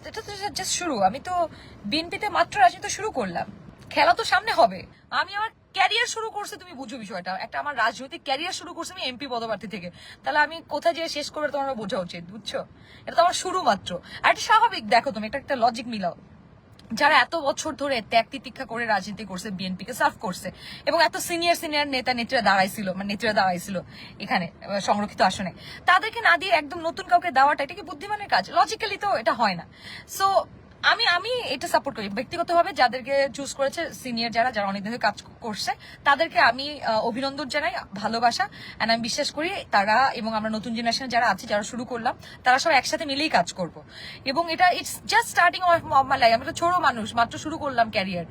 এটা তো জাস্ট শুরু। আমি তো বিএনপিতে মাত্র রাজনীতি শুরু করলাম, খেলা তো সামনে হবে। আমি আমার ক্যারিয়ার শুরু করছে, তুমি বুঝো বিষয়টা, একটা আমার রাজনৈতিক ক্যারিয়ার শুরু করছে আমি এমপি পদপ্রার্থী থেকে। তাহলে আমি কোথায় যেয়ে শেষ করবে তোমার বোঝা উচিত, বুঝছো? এটা তো আমার শুরু মাত্র। আর এটা স্বাভাবিক, দেখো তুমি একটা লজিক মিলাও। যারা এত বছর ধরে ত্যাগ তিতিক্ষা করে রাজনীতি করছে, বিএনপি কে সার্ভ করছে, এবং এত সিনিয়র সিনিয়র নেতা নেত্রীরা দাঁড়াইছিল এখানে সংরক্ষিত আসনে, তাদেরকে না দিয়ে একদম নতুন কাউকে দেওয়াটা এটা কি বুদ্ধিমানের কাজ? লজিক্যালি তো এটা হয় না। সো আমি আমি এটা সাপোর্ট করি ব্যক্তিগতভাবে, যাদেরকে চুজ করেছে সিনিয়র যারা অনেকদিন ধরে কাজ করছে, তাদেরকে আমি অভিনন্দন জানাই, ভালোবাসা। এন্ড আমি বিশ্বাস করি তারা এবং আমরা নতুন জেনারেশন যারা আছি, যারা শুরু করলাম, তারা সব একসাথে মিলেই কাজ করব। এবং এটা it's just starting of my life. আমি তো ছোট মানুষ, মাত্র শুরু করলাম ক্যারিয়ার।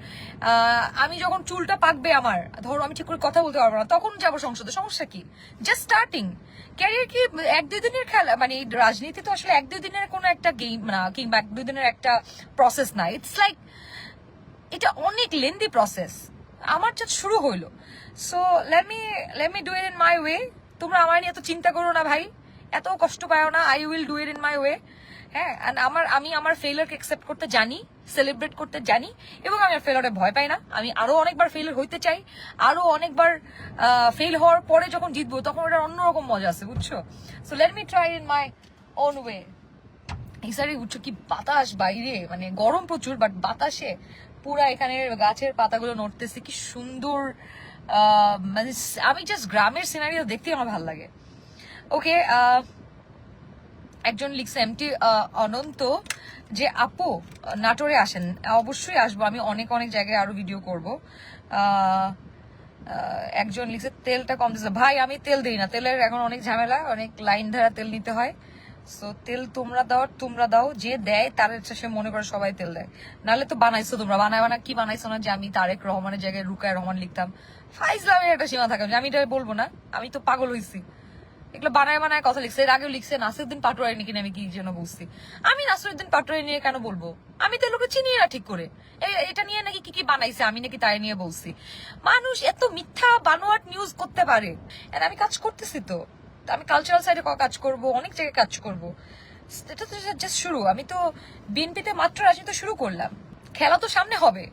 আমি যখন চুলটা পাকবে আমার, ধরো আমি ঠিক করে কথা বলতে পারবো না, তখন যাবো সংসদে, সমস্যা কি? জাস্ট স্টার্টিং ক্যারিয়ার কি 1-2 দিনের খেলা? মানে রাজনীতি তো আসলে 1-2 দিনের কোনো একটা গেম না, কিংবা 1-2 দিনের একটা প্রসেস না। ইটস লাইক এটা অনেক লেন্দি প্রসেস। আমার জাস্ট শুরু হইলো। So let me do it in my way. তোমরা আমার নিয়ে এত চিন্তা করো না ভাই, এত কষ্ট পাও না। I will do it in my way. হ্যাঁ, আমি আমার ফেলিয়ারকে অ্যাকসেপ্ট করতে জানি, সেলিব্রেট করতে জানি, এবং আমি ফেলিয়ারে ভয় পাই না। আমি আরো অনেকবার ফেলিয়ার হইতে চাই, আরো অনেকবার ফেল হওয়ার পরে যখন জিতবো তখন ওটার অন্যরকম মজা আছে, বুঝছো? So let me try in my own way. এই সাইডে বুঝছো কি বাতাস বাইরে, মানে গরম প্রচুর, বাট বাতাসে পুরা এখানের গাছের পাতাগুলো নড়তেছে, কি সুন্দর। মানে আমি জাস্ট গ্রামের সিনারিও দেখতে আমার ভালো লাগে। ওকে, একজন লিখছে এমটি অনন্ত, যে আপু নাটোরে আসেন। অবশ্যই আসবো, আমি অনেক অনেক জায়গায় আরো ভিডিও করব। একজন লিখছে তেলটা কম দিচ্ছে। ভাই আমি তেল দিই না, তেলের এখন অনেক ঝামেলা, অনেক লাইন ধারা তেল নিতে হয়। সো তেল তোমরা দাও, যে দেয় তার সে মনে করে সবাই তেল দেয়। নাহলে তো বানাইছো তোমরা, বানা কি বানাইছো না যে আমি তারেক রহমানের জায়গায় রুকায় রহমান লিখতাম? ফাইজলামের একটা সীমা থাকে, আমি এটা বলবো না, আমি তো পাগল হইছি। এগুলো বানায় কথা লিখছে। এর আগেও লিখছে নাসিরুদ্দিন পাটোয়ারি নাকি, আমি কি যেন বলছি। আমি নাসিরুদ্দিন পাটোয়ারি নিয়ে কেন বলবো? আমি তো লোকে চিনি না ঠিক করে। এটা নিয়ে নাকি কি বানাইছে, আমি নাকি তাই নিয়ে বলছি। মানুষ এত মিথ্যা বানোয়াট নিউজ করতে পারে। আর আমি কাজ করতেছি তো, আমি কালচারাল সাইডে কাজ করব, অনেক জায়গায় কাজ করব। এটা তো জাস্ট শুরু। আমি তো বিএনপিতে মাত্র রাজনীতি শুরু করলাম, খেলা তো সামনে হবে।